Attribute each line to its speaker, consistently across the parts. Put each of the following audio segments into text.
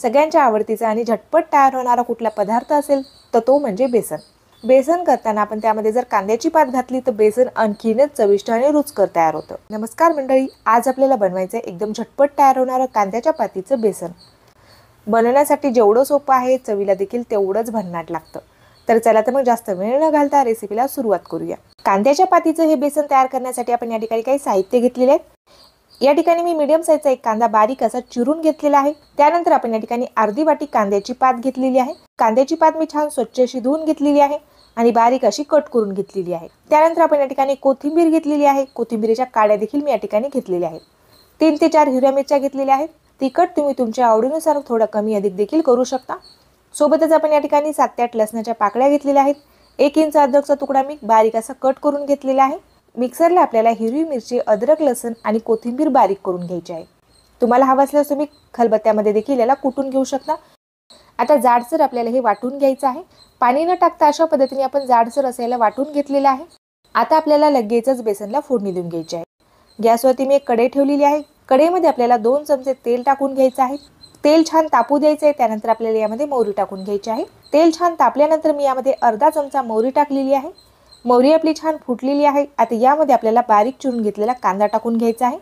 Speaker 1: सगळ्यांच्या आवडतीचा आणि झटपट तयार होणारा कुठला पदार्थ असेल तर तो म्हणजे बेसन। बेसन करताना आपण त्यामध्ये जर कांद्याची पात घातली तर बेसन आणखीनच चविष्ट आणि रुचकर तयार होतं। नमस्कार मंडळी, आज आपल्याला बनवायचं आहे एकदम झटपट तयार होणारं कांद्याच्या पातीचं बेसन। बनवण्यासाठी जेवढं सोपं आहे चवीला देखील तेवढंच भन्नाट लागतं। तर चला तर मग जास्त वेळ न घालता रेसिपीला सुरुवात करूया। कांद्याच्या पातीचं हे बेसन तयार करण्यासाठी आपण या ठिकाणी काही साहित्य घेतलेले आहेत। या ठिकाणी मी मीडियम साईजचा एक कांदा बारीक असा चिरून घेतलेला आहे। त्यानंतर आपण या ठिकाणी अर्धी वाटी कांद्याची पात घेतलेली आहे। कांद्याची पात मी छान स्वच्छ अशी धुवून घेतलेली आहे आणि बारीक अशी कट करून घेतलेली आहे। त्यानंतर आपण या ठिकाणी कोथिंबीर घेतलेली आहे। कोथिंबीरीच्या काड्या देखील मी या ठिकाणी घेतलेल्या आहेत। 3 ते 4 हिरव्या मिरच्या घेतलेल्या आहेत। तिखट तुम्ही तुमच्या आवडीनुसार थोडं कमी अधिक देखील करू शकता। सोबतच आपण या ठिकाणी 7 ते 8 लसणाच्या पाकळ्या घेतलेल्या आहेत। 1 इंच अद्रकचा तुकडा मी बारीक असा कट करून घेतलेला आहे। मिक्सरला आपल्याला हिरवी मिरची, अद्रक, लसूण आणि कोथिंबीर बारीक करून घ्यायची आहे। तुम्हाला हवं असल्यास तुम्ही खलबत्त्यामध्ये देखील याला कुटून घेऊ शकता। आता जाडसर आपल्याला हे वाटून घ्यायचं आहे। पाणी न टाकता अशा पद्धतीने आपण जाडसर असायला वाटून घेतलेलं आहे। आता आपल्याला लगेचच बेसनला फोडणी देऊन घ्यायची आहे। गॅसवरती मी एक कढई ठेवलेली आहे। कढईमध्ये आपल्याला 2 चमचे तेल टाकून घ्यायचं आहे। तेल छान तापू द्यायचं आहे। त्यानंतर आपल्याला यामध्ये मोहरी टाकून घ्यायची आहे। तेल छान तापल्यानंतर मी यामध्ये अर्धा चमचा मोहरी टाकलेली आहे। मोहरी आपली छान फुटलेली आहे। आता यामध्ये आपल्याला बारीक चिरून घेतलेला कांदा टाकून घ्यायचा आहे।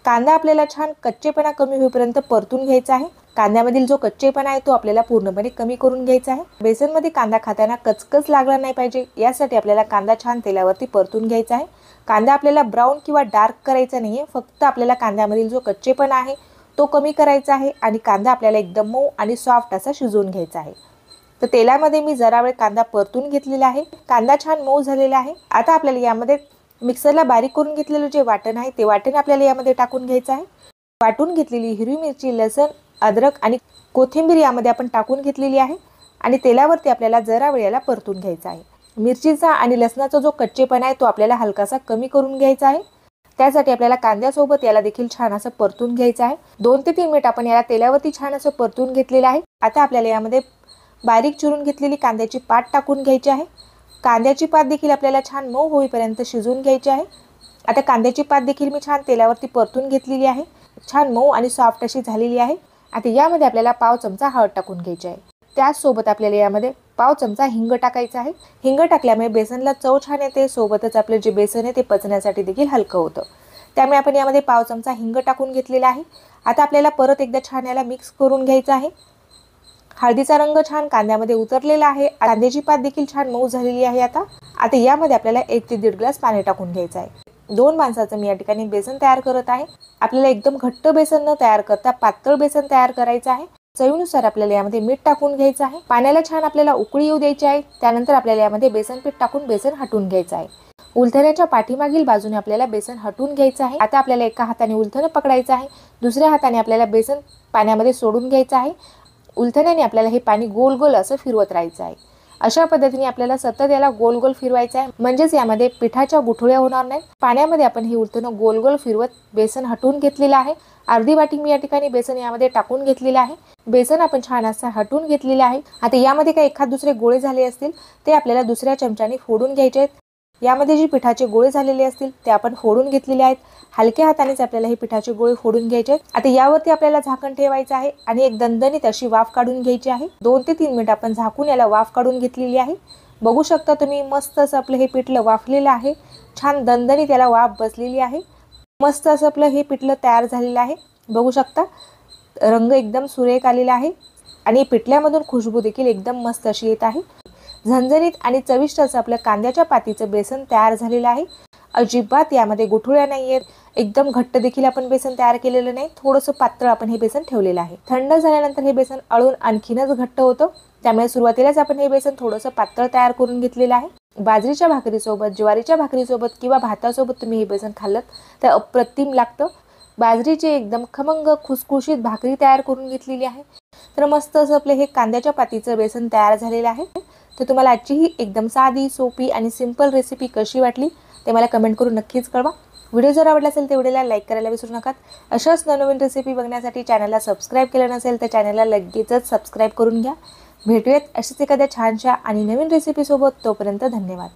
Speaker 1: कांदा आपल्याला छान कच्चेपणा कमी होईपर्यंत परतून घ्यायचा आहे। कांद्यामधील जो कच्चेपणा आहे तो आपल्याला पूर्णपणे कमी करून घ्यायचा आहे। बेसनमध्ये कांदा खाताना कचकच लागला नाही पाहिजे यासाठी आपल्याला कांदा छान तेलावरती परतून घ्यायचा आहे। कांदा आपल्याला ब्राऊन किंवा डार्क करायचा नाहीये, फक्त आपल्याला कांद्यामधील जो कच्चेपणा आहे तो कमी करायचा आहे आणि कांदा आपल्याला एकदम मऊ आणि सॉफ्ट असा शिजवून घ्यायचा आहे। तर तेलामध्ये मी जरा वेळ कांदा परतून घेतलेला आहे। कांदा छान मऊ झालेला आहे। आता आपल्याला यामध्ये मिक्सरला बारीक करून घेतलेलं जे वाटण आहे ते वाटण आपल्याला यामध्ये टाकून घ्यायचं आहे। वाटून घेतलेली हिरवी मिरची, लसूण, अद्रक आणि कोथिंबीर यामध्ये आपण टाकून घेतलेली आहे आणि तेलावरती आपल्याला जरा वेळ याला परतून घ्यायचा आहे। मिरचीचा आणि लसणाचा जो कच्चेपणा आहे तो आपल्याला हलकासा कमी करून घ्यायचा आहे। त्यासाठी आपल्याला कांद्यासोबत याला देखील छान असं परतून घ्यायचं आहे। 2 ते 3 मिनिट आपण याला तेलावरती छान असं परतून घेतलेलं आहे। आता आपल्याला यामध्ये बारीक चिरून घेतलेली कांद्याची पात टाकून घ्यायची आहे। कांद्याची पात देखील आपल्याला छान मऊ होईपर्यंत शिजवून घ्यायची आहे। आता कांद्याची पात देखील मी छान तेलावरती परतून घेतलेली आहे। छान मऊ आणि सॉफ्ट अशी झालेली आहे। आता यामध्ये आपल्याला पाव चमचा हळद टाकून घ्यायची आहे। त्याचसोबत आपल्याला यामध्ये पाव चमचा हिंग टाकायचा आहे। हिंग टाकल्यामुळे बेसनला चव छान येते, सोबतच आपलं जे बेसन आहे ते पचण्यासाठी देखील हलकं होतं। त्यामुळे आपण यामध्ये पाव चमचा हिंग टाकून घेतलेला आहे। आता आपल्याला परत एकदा छान याला मिक्स करून घ्यायचं आहे। हळदीचा रंग छान कांद्यामध्ये उतरलेला आहे। कांद्याची पात देखील छान मऊ झालेली आहे। आता यामध्ये आपल्याला 1 ते 1.5 ग्लास पाणी टाकून घ्यायचं आहे। 2 माणसाचं मी या ठिकाणी बेसन तयार करत आहे। आपल्याला एकदम घट्ट बेसन न तयार करता पातळ बेसन तयार करायचं आहे। चवीनुसार आपल्याला यामध्ये मीठ टाकून घ्यायचं आहे। पाण्याला छान आपल्याला उकळी येऊ द्यायची आहे। त्यानंतर आपल्याला यामध्ये बेसन पीठ टाकून बेसन हटवून घ्यायचं आहे। उलथण्याच्या पाठीमागील बाजूने आपल्याला बेसन हटवून घ्यायचं आहे। आता आपल्याला एका हाताने उलथणं पकडायचं आहे, दुसऱ्या हाताने आपल्याला बेसन पाण्यामध्ये सोडून घ्यायचं आहे। उलथण्याने आपल्याला हे पाणी गोल गोल असं फिरवत राहायचं आहे। अशा पद्धतीने आपल्याला सतत याला गोल गोल फिरवायचं आहे, म्हणजेच यामध्ये पिठाच्या गुठळ्या होणार नाही। पाण्यामध्ये आपण हे उलथणं गोल गोल फिरवत बेसन हटवून घेतलेलं आहे। अर्धी वाटी मी या ठिकाणी बेसन यामध्ये टाकून घेतलेलं आहे। बेसन आपण छान असं हटवून घेतलेलं आहे। आता यामध्ये काही एखाद दुसरे गोळे झाले असतील ते आपल्याला दुसऱ्या चमच्याने फोडून घ्यायचे आहेत। यामध्ये जे पिठाचे गोळे झालेले असतील ते आपण फोडून घेतलेले आहेत। हलक्या हातानेच आपल्याला हे पिठाचे गोळे फोडून घ्यायचे आहेत। आता यावरती आपल्याला झाकण ठेवायचं आहे आणि एक दणदणीत अशी वाफ काढून घ्यायची आहे। 2 ते 3 मिनिट आपण झाकून याला वाफ काढून घेतलेली आहे। बघू शकता तुम्ही मस्त असं आपलं हे पिठलं वाफलेलं आहे। छान दणदणीत याला वाफ बसलेली आहे। मस्त असं आपलं हे पिठलं तयार झालेलं आहे। बघू शकता रंग एकदम सुरेख आलेला आहे आणि पिठल्यामधून खुशबू देखील एकदम मस्त अशी येत आहे। झणझणीत आणि चविष्ट असं आपलं कांद्याच्या पातीचं बेसन तयार झालेलं आहे। अजिबात यामध्ये गुठळ्या नाहीयेत, एकदम घट्ट देखील आपण बेसन तयार केलेलं नाही, थोडंसं पातळ आपण हे बेसन ठेवलेलं आहे। थंड झाल्यानंतर हे बेसन अळून आणखीनच घट्ट होतं, त्यामुळे सुरुवातीलाच आपण हे बेसन थोडंसं पातळ तयार करून घेतलेलं आहे। बाजरीच्या भाकरीसोबत, ज्वारीच्या भाकरीसोबत किंवा भातासोबत तुम्ही हे बेसन खाल्लं तर अप्रतिम लागतं। बाजरीची एकदम खमंग खुसखुशीत भाकरी तयार करून घेतलेली आहे। तर मस्त असं आपलं हे कांद्याच्या पातीचं बेसन तयार झालेलं आहे। तर तुम्हाला आजची ही एकदम साधी, सोपी आणि सिंपल रेसिपी कशी वाटली ते मला कमेंट करून नक्कीच कळवा। व्हिडिओ जर आवडला असेल तर व्हिडिओला लाईक करायला विसरू नका। अशाच नवनवीन रेसिपी बघण्यासाठी चॅनलला सबस्क्राईब केलं नसेल तर चॅनलला लगेचच सबस्क्राईब करून घ्या। भेटूयात अशीच एखाद्या छानशा आणि नवीन रेसिपी सोबत, तोपर्यंत धन्यवाद।